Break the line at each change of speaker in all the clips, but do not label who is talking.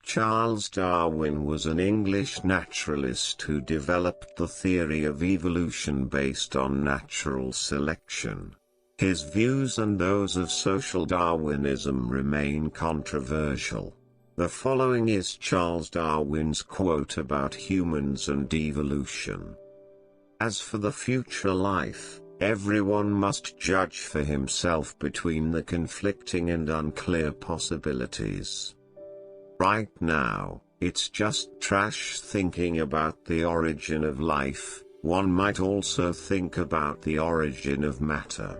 Charles Darwin was an English naturalist who developed the theory of evolution based on natural selection. His views and those of social Darwinism remain controversial. The following is Charles Darwin's quote about humans and evolution. "As for the future life, everyone must judge for himself between the conflicting and unclear possibilities. Right now, it's just trash thinking about the origin of life. One might also think about the origin of matter.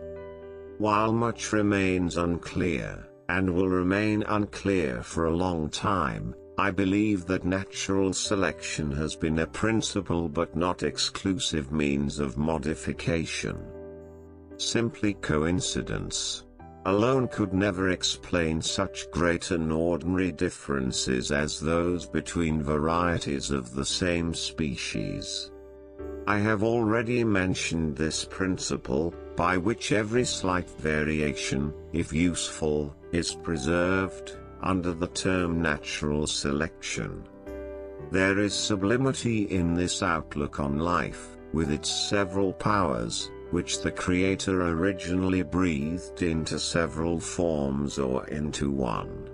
While much remains unclear, and will remain unclear for a long time, I believe that natural selection has been a principal but not exclusive means of modification. Simply coincidence alone could never explain such great and ordinary differences as those between varieties of the same species. I have already mentioned this principle, by which every slight variation, if useful, is preserved, under the term natural selection. There is sublimity in this outlook on life, with its several powers, which the Creator originally breathed into several forms or into one.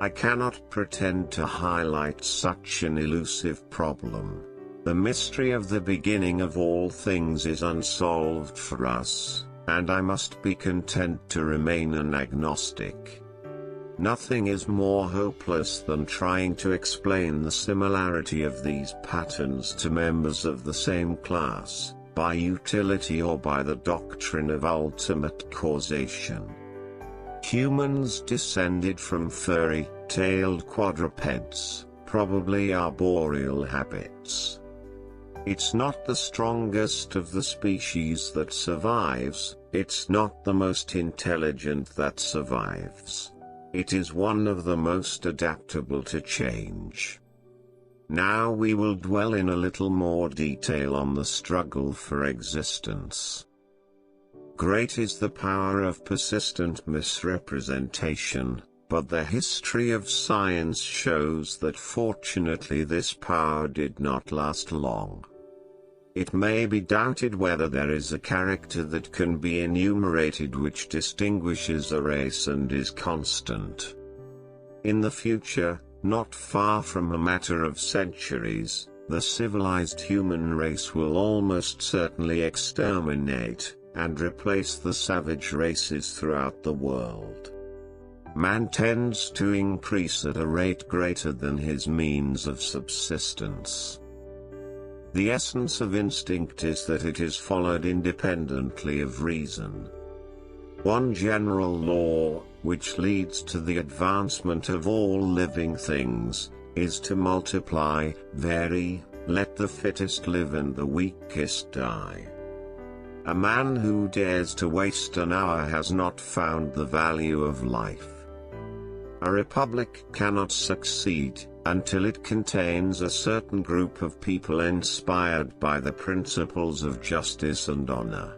I cannot pretend to highlight such an elusive problem. The mystery of the beginning of all things is unsolved for us, and I must be content to remain an agnostic. Nothing is more hopeless than trying to explain the similarity of these patterns to members of the same class, by utility or by the doctrine of ultimate causation. Humans descended from furry-tailed quadrupeds, probably arboreal habits. It's not the strongest of the species that survives, it's not the most intelligent that survives. It is one of the most adaptable to change. Now we will dwell in a little more detail on the struggle for existence. Great is the power of persistent misrepresentation, but the history of science shows that fortunately this power did not last long. It may be doubted whether there is a character that can be enumerated which distinguishes a race and is constant. In the future, not far from a matter of centuries, the civilized human race will almost certainly exterminate, and replace the savage races throughout the world. Man tends to increase at a rate greater than his means of subsistence. The essence of instinct is that it is followed independently of reason. One general law, which leads to the advancement of all living things, is to multiply, vary, let the fittest live and the weakest die. A man who dares to waste an hour has not found the value of life. A republic cannot succeed until it contains a certain group of people inspired by the principles of justice and honor.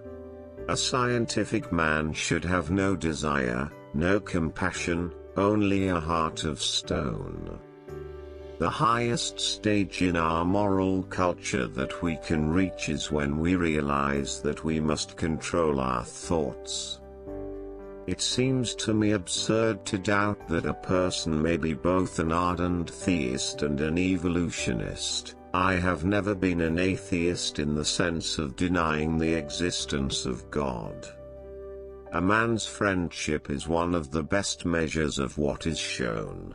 A scientific man should have no desire, no compassion, only a heart of stone. The highest stage in our moral culture that we can reach is when we realize that we must control our thoughts. It seems to me absurd to doubt that a person may be both an ardent theist and an evolutionist. I have never been an atheist in the sense of denying the existence of God. A man's friendship is one of the best measures of what is shown.